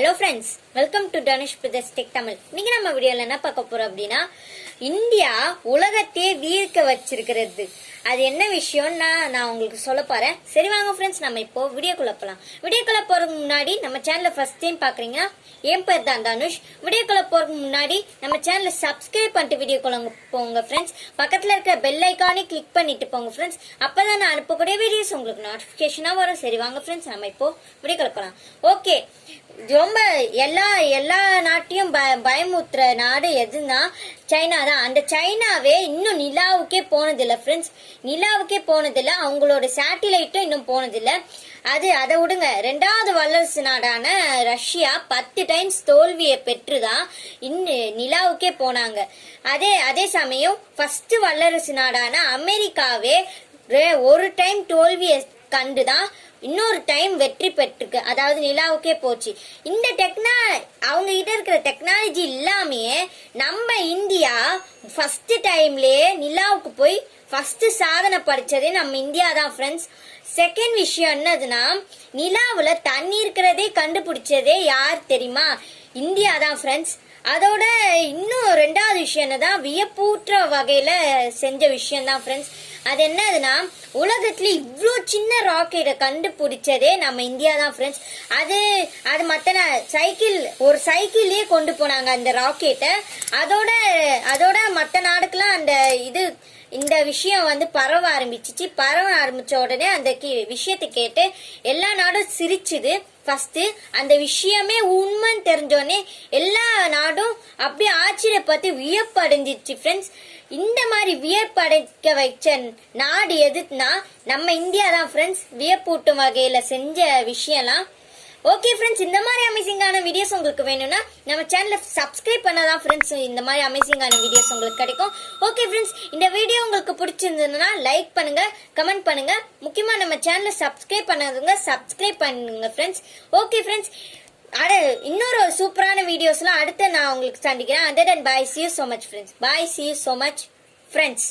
Hello friends, welcome to Danish Brothers Tech Tamil. இன்னைக்கு நம்ம வீடியோல என்ன பார்க்க போறோம் அப்படின்னா இந்தியா உலகத்தையே வீர்க்க வச்சிருக்கிறது. அது என்ன விஷயம்னா நான் உங்களுக்கு சொல்ல போறேன். சரி வாங்க ஃப்ரெண்ட்ஸ், நம்ம இப்போ வீடியோக்குள்ள போலாம். வீடியோக்குள்ள போறதுக்கு முன்னாடி நம்ம சேனலை ஃபர்ஸ்ட் டைம் பாக்குறீங்கன்னா என் பேர் தான் தனுஷ். வீடியோக்குள்ள போறதுக்கு முன்னாடி நம்ம சேனலை சப்ஸ்கிரைப் பண்ணிட்டு வீடியோக்குள்ள போங்க ஃப்ரெண்ட்ஸ். பக்கத்துல இருக்க பெல் ஐகானை கிளிக் பண்ணிட்டு போங்க ஃப்ரெண்ட்ஸ். அப்பதான் நான் அனுப்பக்கூடிய வீடியோஸ் உங்களுக்கு நோட்டிபிகேஷனா வரும். சரி வாங்க ஃப்ரெண்ட்ஸ், நம்ம இப்போ வீடியோக்குள்ள போலாம். ஓகே, ரொம்ப எல்லா நாட்டையும் பயமுத்துற நாடு எதுனா சைனா தான். அந்த சைனாவே இன்னும் நிலாவுக்கே போனதில்லை ஃப்ரெண்ட்ஸ். நிலாவுக்கே போனதில்லை, அவங்களோட சேட்டிலைட்டும் இன்னும் போனதில்லை. அதை விடுங்க, ரெண்டாவது வல்லரசு நாடான ரஷ்யா 10 டைம்ஸ் தோல்வியை பெற்றுதான் இன்னும் நிலாவுக்கே போனாங்க. அதே சமயம் ஃபர்ஸ்ட் வல்லரசு நாடான அமெரிக்காவே ஒரு டைம் தோல்வியை கண்டுதான் இன்னொரு டைம் வெற்றி பெற்றுக்கு, அதாவது நிலாவுக்கே போச்சு. இந்த அவங்க கிட்ட இருக்கிற டெக்னாலஜி இல்லாமையே நம்ம இந்தியா ஃபர்ஸ்ட் டைம்லயே நிலாவுக்கு போய் ஃபர்ஸ்ட் சாதனை படிச்சதே நம்ம இந்தியா தான் ஃப்ரெண்ட்ஸ். செகண்ட் விஷயம் என்னதுன்னா, நிலாவுல தண்ணி இருக்கிறதே கண்டுபிடிச்சதே யார் தெரியுமா? இந்தியா தான் ஃப்ரெண்ட்ஸ். அதோட இன்னும் ரெண்டாவது விஷயம் என்னதான், வியப்பூற்ற வகையில செஞ்ச விஷயம் தான் ஃப்ரெண்ட்ஸ். அது என்னதுன்னா, உலகத்துல இவ்வளோ சின்ன ராக்கெட்டை கண்டுபிடிச்சதே நம்ம இந்தியா தான் ஃப்ரெண்ட்ஸ். அது மற்ற ஒரு சைக்கிள்லயே கொண்டு போனாங்க அந்த ராக்கெட்டை. அதோட மற்ற நாடுக்கெல்லாம் இந்த விஷயம் பரவ ஆரம்பிச்ச உடனே அந்த விஷயத்தை கேட்டு எல்லா நாடும் சிரிச்சுது. ஃபர்ஸ்ட் அந்த விஷயமே உண்மைன்னு தெரிஞ்சோடனே எல்லா நாடும் அப்படியே ஆச்சரியப்பட்டு வியப்படைஞ்சிச்சு ஃப்ரெண்ட்ஸ். இந்த மாதிரி வியப்படைக்க வைச்ச நாடு எதுனா நம்ம இந்தியா தான் ஃப்ரெண்ட்ஸ். வியப்பூட்டும் வகையில செஞ்ச விஷயம்லாம். ஓகே ஃப்ரெண்ட்ஸ், இந்த மாதிரி அமேசிங்கான வீடியோஸ் உங்களுக்கு வேணும்னா நம்ம சேனலை சப்ஸ்கிரைப் பண்ணாதான் ஃப்ரெண்ட்ஸ் இந்த மாதிரி அமேசிங்கான வீடியோஸ் உங்களுக்கு கிடைக்கும். ஓகே ஃப்ரெண்ட்ஸ், இந்த வீடியோ உங்களுக்கு பிடிச்சிருந்ததுன்னா லைக் பண்ணுங்க, கமெண்ட் பண்ணுங்க. முக்கியமா நம்ம சேனலை சப்ஸ்கிரைப் பண்ணாதவங்க சப்ஸ்கிரைப் பண்ணுங்க ஃப்ரெண்ட்ஸ். ஓகே ஃப்ரெண்ட்ஸ், இன்னொரு சூப்பரான வீடியோஸ்லாம் அடுத்து நான் உங்களுக்கு சந்திக்கிறேன். Other then bye, see you so much friends. Bye, see you so much friends.